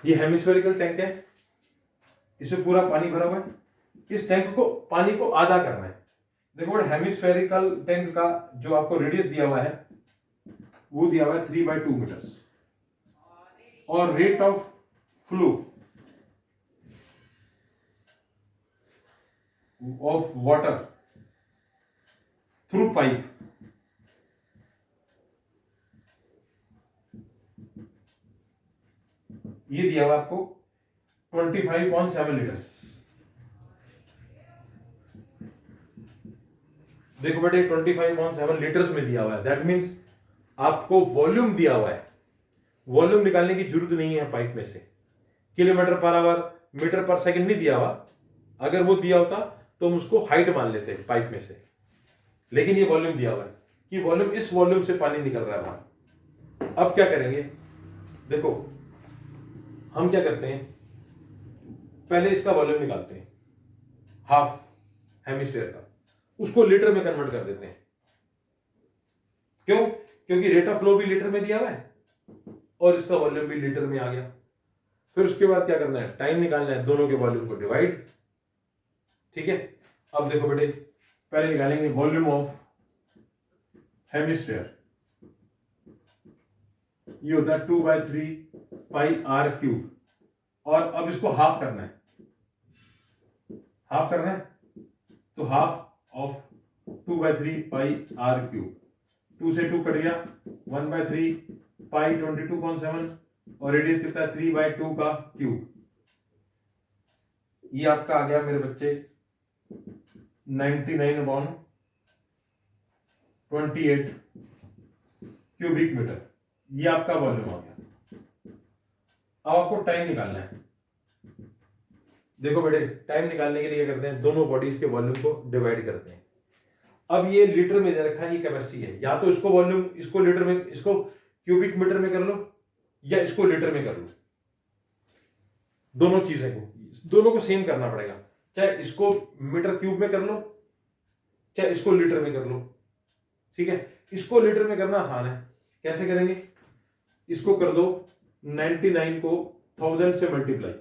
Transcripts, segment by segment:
ये hemispherical tank है, इसमें पूरा पानी भरा हुआ है। इस टैंक को पानी को आधा करना है। देखो हेमिस्फेरिकल टैंक का जो आपको रेडियस दिया हुआ है वो दिया हुआ है 3/2 मीटर्स, और rate of flow of water through pipe ये दिया हुआ आपको 25.7 लीटर्स। देखो बेटे 25.7 लीटर्स में दिया हुआ है, दैट मीन्स आपको वॉल्यूम दिया हुआ है। वॉल्यूम निकालने की जरूरत नहीं है पाइप में से, किलोमीटर पर आवर मीटर पर सेकंड नहीं दिया हुआ। अगर वो दिया होता तो हम उसको हाइट मान लेते पाइप में से, लेकिन ये वॉल्यूम दिया हुआ है कि वॉल्यूम, इस वॉल्यूम से पानी निकल रहा है बाहर। अब क्या करेंगे, देखो हम क्या करते हैं, पहले इसका वॉल्यूम निकालते हैं हाफ हेमिस्फीयर का, उसको लीटर में कन्वर्ट कर देते हैं। क्यों? क्योंकि रेट ऑफ फ्लो भी लीटर में दिया हुआ है और इसका वॉल्यूम भी लीटर में आ गया। फिर उसके बाद क्या करना है, टाइम निकालना है, दोनों के वॉल्यूम को डिवाइड। ठीक है, अब देखो बेटे पहले निकालेंगे वॉल्यूम ऑफ हेमिस्फीयर, ये होता है 2/3πr³। और अब इसको हाफ करना है, हाफ करना है तो हाफ ऑफ 2/3πr³, 2 से 2 कट गया, 1/3 22.7 और रेडियस कितना है 3/2 का क्यूब। ये आपका आ गया मेरे बच्चे 99/28 क्यूबिक मीटर। ये आपका वॉल्यूम आ गया। अब आपको टाइम निकालना है। देखो बेटे टाइम निकालने के लिए क्या करते हैं, दोनों बॉडीज के वॉल्यूम को डिवाइड करते हैं। अब ये लीटर में दे रखा है, ये कैपेसिटी है, या तो इसको वॉल्यूम, इसको लीटर में, इसको क्यूबिक मीटर में कर लो या इसको लीटर में कर लो। दोनों चीजें को, दोनों को सेम करना पड़ेगा, चाहे इसको मीटर क्यूब में कर लो चाहे इसको लीटर में कर लो। ठीक है, इसको लीटर में करना आसान है, कैसे करेंगे, इसको कर दो 99 को 1000 से मल्टीप्लाई,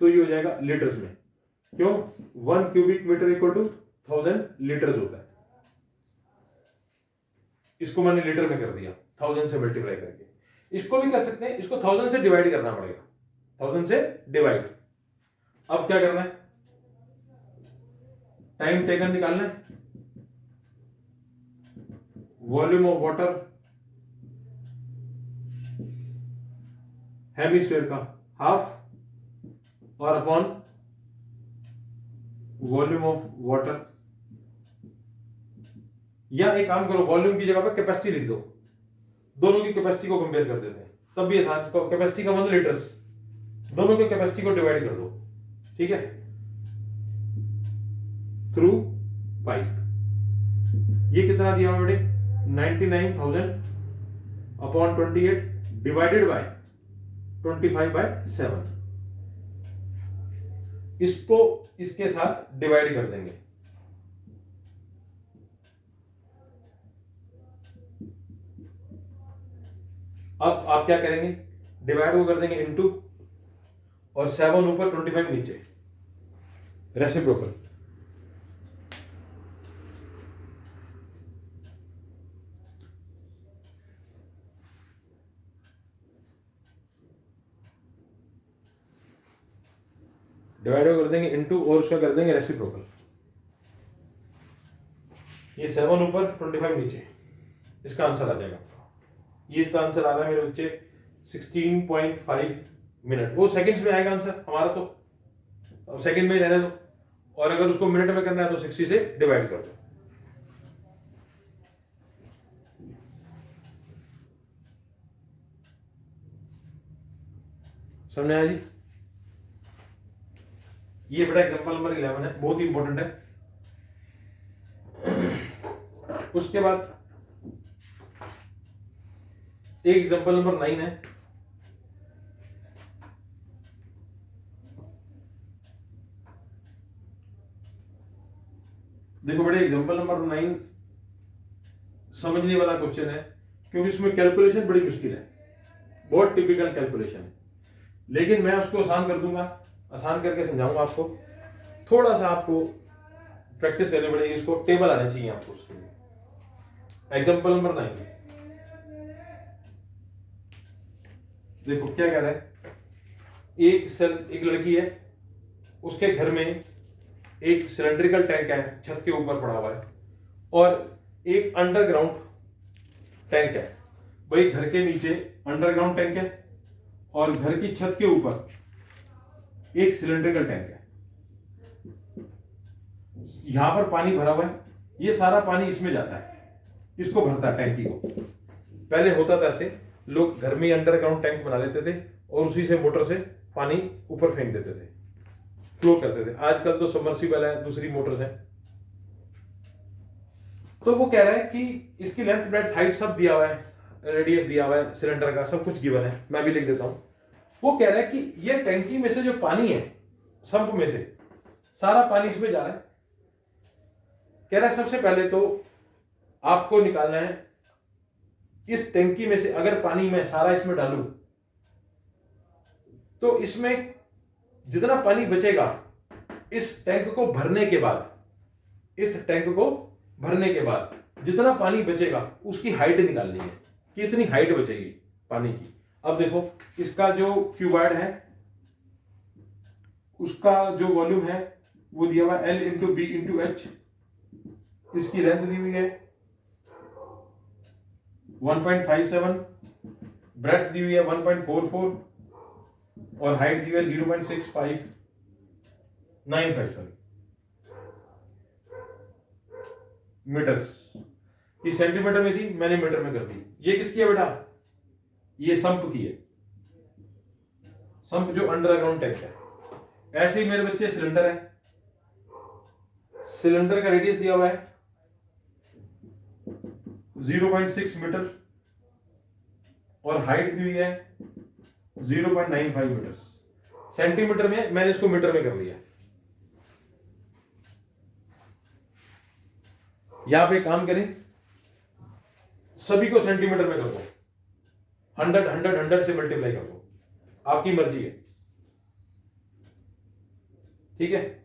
तो ये हो जाएगा लीटर्स में। क्यों? 1 cubic metre equal to 1000 litres होता है। इसको मैंने लीटर में कर दिया 1000 से मल्टीप्लाई करके। इसको भी कर सकते हैं, इसको 1000 से डिवाइड करना पड़ेगा, 1000 से डिवाइड। अब क्या करना है, टाइम टेकन निकालना है, वॉल्यूम ऑफ वाटर हेमिस्फीयर का हाफ और अपॉन वॉल्यूम ऑफ वाटर, या एक काम करो वॉल्यूम की जगह पर कैपेसिटी लिख दो, दोनों की कैपेसिटी को कंपेयर कर देते हैं, तब भी आसान। कैपेसिटी का मतलब लीटर्स, दोनों की कैपेसिटी को डिवाइड कर दो। ठीक है, थ्रू पाइप ये कितना दिया हुआ बेटे 99,000 अपॉन 28 डिवाइडेड बाय 25/7। इसको इसके साथ डिवाइड कर देंगे। अब आप क्या करेंगे, डिवाइड को कर देंगे इनटू, और 7 ऊपर 25 नीचे, रेसिप्रोकल। डिवाइड कर देंगे इनटू और उसका कर देंगे रेसिप्रोकल। ये 7 ऊपर 25 नीचे, इसका आंसर आ जाएगा। ये इसका आंसर आ रहा है मेरे बच्चे 16.5 मिनट। वो सेकंड्स में आएगा आंसर हमारा, तो अब सेकंड में ही रहने दो, और अगर उसको मिनट में करना है तो 60 से डिवाइड कर दो। समझ आया जी? ये बड़ा एग्जांपल नंबर 11 है, बहुत ही इंपॉर्टेंट है। उसके बाद एक एग्जांपल नंबर 9 है। देखो बड़े एग्जांपल नंबर 9 समझने वाला क्वेश्चन है, क्योंकि इसमें कैलकुलेशन बड़ी मुश्किल है, बहुत टिपिकल कैलकुलेशन है। लेकिन मैं उसको आसान कर दूंगा, आसान करके समझाऊंगा आपको। थोड़ा सा आपको प्रैक्टिस करनी पड़ेगी, इसको टेबल आने चाहिए आपको उसके लिए। एग्जाम्पल नंबर 9 देखो क्या कह रहा है। एक लड़की है, उसके घर में एक सिलेंड्रिकल टैंक है, छत के ऊपर पड़ा हुआ है, और एक अंडरग्राउंड टैंक है। भाई घर के नीचे अंडरग्राउंड टैंक है और घर की छत के ऊपर एक सिलेंड्रिकल टैंक है। यहां पर पानी भरा हुआ है, ये सारा पानी इसमें जाता है, इसको भरता है टैंकी को। पहले होता था ऐसे, लोग घर में अंडरग्राउंड टैंक बना लेते थे और उसी से मोटर से पानी ऊपर फेंक देते थे, फ्लो करते थे। आजकल तो सबमर्सिबल है, दूसरी मोटर्स है। तो वो कह रहा है कि इसकी लेंथ ब्रेड्थ हाइट सब दिया हुआ है, रेडियस दिया हुआ है, सिलेंडर का सब कुछ गिवन है, मैं भी लिख देता हूं। वो कह रहा है कि ये टैंकी में से जो पानी है, संप में से सारा पानी इसमें जा रहा है। कह रहा है सबसे पहले तो आपको निकालना है इस टैंकी में से, अगर पानी मैं सारा इसमें डालूं तो इसमें जितना पानी बचेगा इस टैंक को भरने के बाद, इस टैंक को भरने के बाद जितना पानी बचेगा उसकी हाइट निकालनी है कि इतनी हाइट बचेगी पानी की। अब देखो इसका जो क्यूबॉइड है उसका जो वॉल्यूम है वो दिया हुआ L into B into H. इसकी लेंथ दी हुई है 1.57, ब्रेड्थ दी हुई है 1.44 और हाइट दी हुई है 0.6595 सॉरी मीटर्स। ये सेंटीमीटर में थी, मैंने मीटर में कर दी। ये किसकी है बेटा? ये संप की है, संप जो अंडरग्राउंड टैंक है। ऐसे ही मेरे बच्चे सिलेंडर है, सिलेंडर का रेडियस दिया हुआ है 0.6 मीटर और हाइट दी हुई है 0.95 मीटर। सेंटीमीटर में मैंने इसको मीटर में कर लिया। यहां पे काम करें, सभी को सेंटीमीटर में कर दो, 100 से मल्टीप्लाई कर दो, आपकी मर्जी है, ठीक है।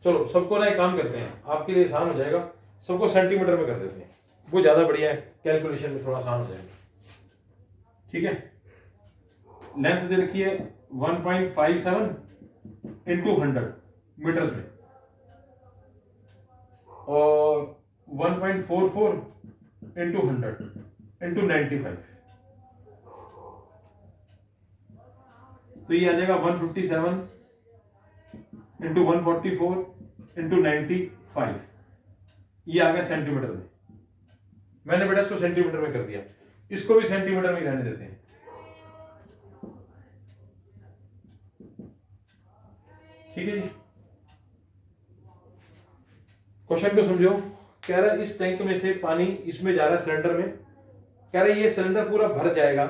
चलो सबको ना एक काम करते हैं, आपके लिए आसान हो जाएगा, सबको सेंटीमीटर में कर देते हैं, वो ज्यादा बढ़िया है, कैलकुलेशन में थोड़ा आसान हो जाएगा, ठीक है। लेंथ दे रखी है 1.57 इंटू 100 मीटर्स में और 1.44 इंटू 100 इंटू 95, तो ये आ जाएगा 157 इंटू 144 इंटू 95, ये आ गया सेंटीमीटर में। मैंने बेटा इसको सेंटीमीटर में कर दिया, इसको भी सेंटीमीटर में रहने देते हैं, ठीक है जी। क्वेश्चन को समझो। कह रहा है इस टैंक में से पानी इसमें जा रहा है सिलेंडर में। कह रहा है ये सिलेंडर पूरा भर जाएगा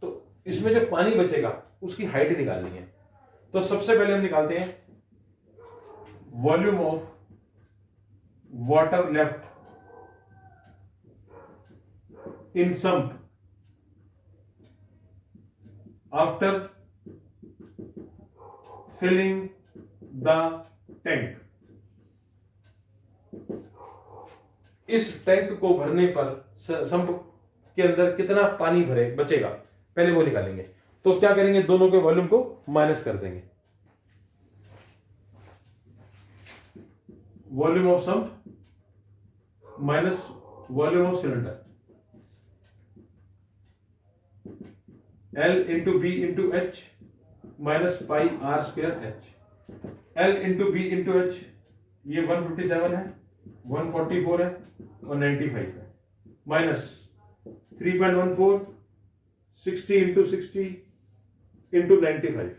तो इसमें जो पानी बचेगा उसकी हाइट निकालनी है। तो सबसे पहले हम निकालते हैं volume of water left in sump after filling the tank. इस टैंक को भरने पर संप के अंदर कितना पानी भरे बचेगा, पहले वो निकालेंगे। तो क्या करेंगे, दोनों के वॉल्यूम को माइनस कर देंगे। Volume of sump minus volume of cylinder, L into B into H minus pi R square H. L into B into H ये 157 है, 144 है और 95 है, माइनस 3.14 60 इंटू 60 इंटू 95।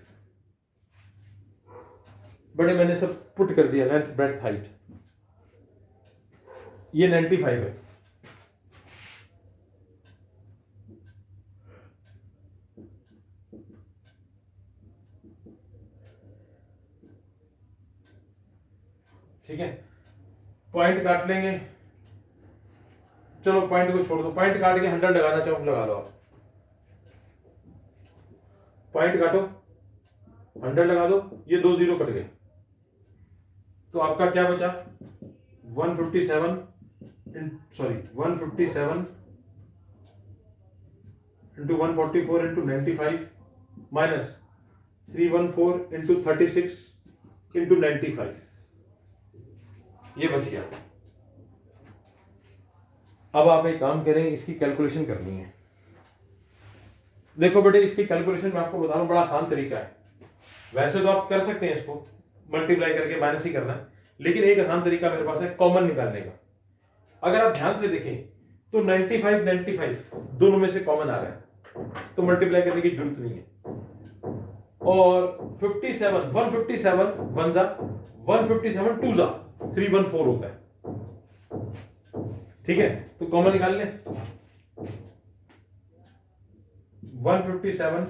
बड़े मैंने सब पुट कर दिया, लेंथ ब्रेड्थ हाइट, ये 95 है। ठीक है, पॉइंट काट लेंगे। चलो पॉइंट को छोड़ दो, पॉइंट काट के 100 लगाना चाहो लगा लो आप। पॉइंट काटो, 100 लगा दो, ये 2 जीरो कट गए, तो आपका क्या बचा 157 into 144 into 95 minus 314 into 36 into 95, ये बच गया। अब आप एक काम करें, इसकी कैलकुलेशन करनी है। देखो बेटे, इसकी कैलकुलेशन मैं आपको बता रहा हूं, बड़ा आसान तरीका है। वैसे तो आप कर सकते हैं इसको मल्टीप्लाई करके माइनस ही करना है, लेकिन एक आसान तरीका मेरे पास है कॉमन निकालने का। अगर आप ध्यान से देखें तो 95 95 दोनों में से कॉमन आ रहा है, तो मल्टीप्लाई करने की जरूरत नहीं है। और 57 157 वन जा 157 टू जा 314 होता है, ठीक है। तो कॉमन निकाल लें, 157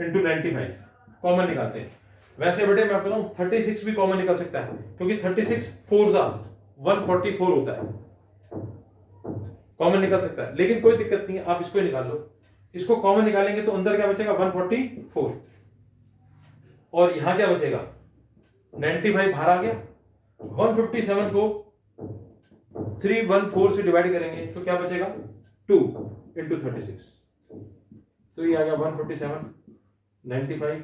इंटू 95 कॉमन निकालते हैं। वैसे बेटे मैं आपको बताऊं 36 भी कॉमन निकल सकता है, क्योंकि 36 4 जा 144 होता है, कॉमन निकल सकता है, लेकिन कोई दिक्कत नहीं है, आप इसको निकाल लो। इसको कॉमन निकालेंगे तो अंदर क्या बचेगा 144, और यहां क्या बचेगा 95 बाहर आ गया। 157 को 314 से डिवाइड करेंगे तो क्या बचेगा 2 इंटू 36, तो ये आ गया 157 95,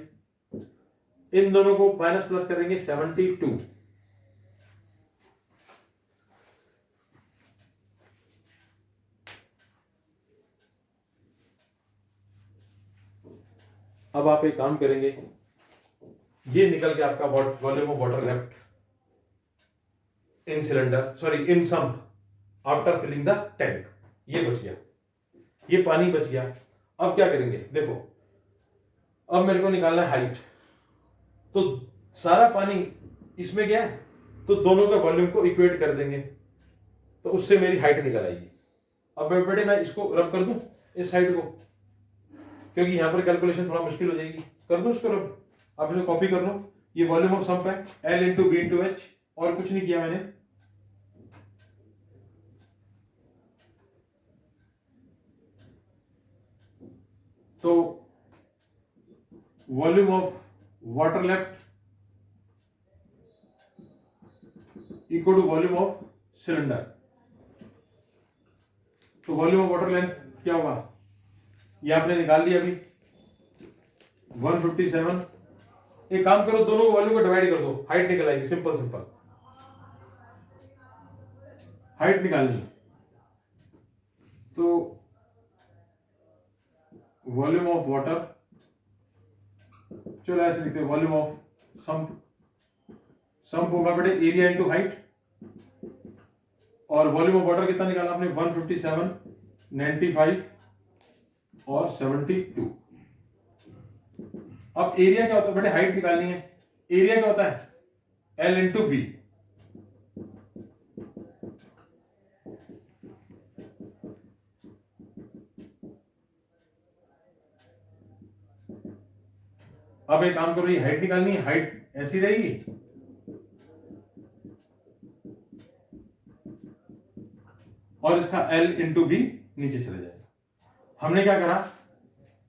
इन दोनों को माइनस प्लस करेंगे 72, अब आप एक काम करेंगे, ये निकल के आपका volume of water left in cylinder, sorry in sump after filling the tank, ये बच गया, ये पानी बच गया। अब क्या करेंगे, देखो अब मेरे को निकालना है हाइट, तो सारा पानी इसमें गया है, तो दोनों के वॉल्यूम को इक्वेट कर देंगे, तो उससे मेरी हाइट निकल आएगी। अब बेटे मैं इसको रब कर दूं इस साइड को, क्योंकि यहां पर कैलकुलेशन थोड़ा मुश्किल हो जाएगी, कर दूं इसको रब, आप इसे कॉपी कर लो। ये वॉल्यूम ऑफ सम्प है L into B into H, और कुछ नहीं किया मैंने। तो volume of water left equal to volume of cylinder, तो वॉल्यूम ऑफ वाटर लेंथ क्या होगा, ये आपने निकाल लिया अभी 157। एक काम करो, दोनों वॉल्यूम को डिवाइड कर दो, हाइट निकल आएगी, सिंपल सिंपल हाइट निकालनी। तो वॉल्यूम ऑफ वाटर, चलो ऐसे लिखते हैं, वॉल्यूम ऑफ सम्प, सम्प होगा बेटे एरिया इंटू हाइट, और वॉल्यूम ऑफ वाटर कितना निकाला आपने 157 95 और 72। अब एरिया क्या होता है बेटे, हाइट निकालनी है, एरिया क्या होता है L इंटू बी, अब एक काम करो, ये हाइट निकालनी है, हाइट ऐसी रहेगी, और इसका L इंटू बी नीचे चले जाएगा। हमने क्या करा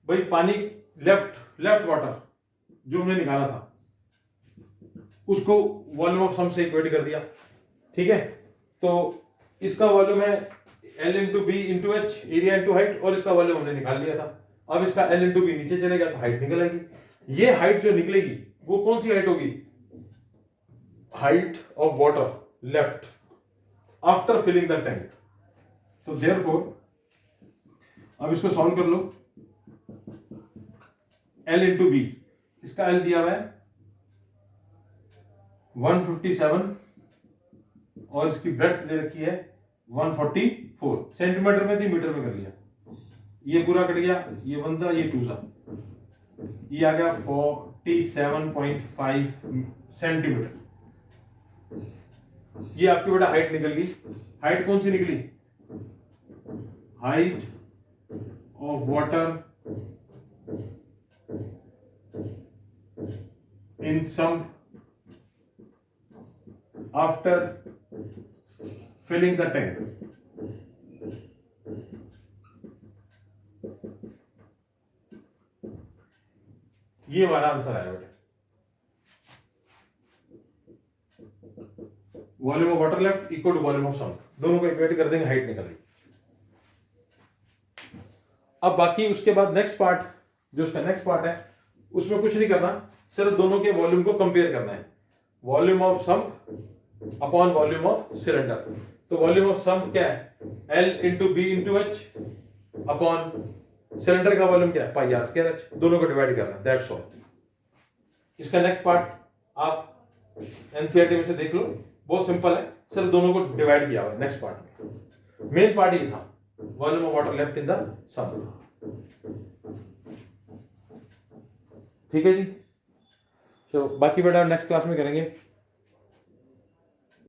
भाई, पानी लेफ्ट वाटर जो हमने निकाला था उसको वॉल्यूम ऑफ सम से इक्वेट कर दिया, ठीक है। तो इसका वॉल्यूम है L into B into H, area into height, और इसका वॉल्यूम हमने निकाल लिया था। अब इसका L इंटू बी नीचे चलेगा तो हाइट निकल आएगी। ये हाइट जो निकलेगी वो कौन सी हाइट होगी, height of water left after filling the tank. तो देयरफॉर अब इसको सॉल्व कर लो, L इंटू बी, इसका L दिया हुआ है 157 और इसकी ब्रेड्थ दे रखी है 144, सेंटीमीटर में थी मीटर में कर लिया, ये पूरा कट गया, ये 1 सा ये 2 सा, ये आ गया 47.5 सेंटीमीटर। ये आपकी बेटा हाइट निकल गई। हाइट कौन सी निकली, height of water in sump after filling the tank. ये हमारा आंसर आया बेटा। Volume of water left equal to volume of sump, दोनों को इक्वेट कर देंगे, हाइट निकल गई। अब बाकी उसके बाद नेक्स्ट पार्ट, जो उसका नेक्स्ट पार्ट है, उसमें कुछ नहीं करना, सिर्फ दोनों के वॉल्यूम को कंपेयर करना है। Volume of sump upon volume of cylinder. तो वॉल्यूम ऑफ सम्प क्या है, L into B into H upon cylinder का वॉल्यूम क्या है, पाई आर स्क्वायर एच। दोनों को डिवाइड करना है, दैट्स ऑल। इसका नेक्स्ट पार्ट आप एनसीईआरटी में से देख लो, बहुत सिंपल है, सिर्फ दोनों को डिवाइड किया हुआ है नेक्स्ट पार्ट में। मेन पार्ट ये था, volume of water left in the sump. ठीक है जी, तो बाकी बेटा नेक्स्ट क्लास में करेंगे।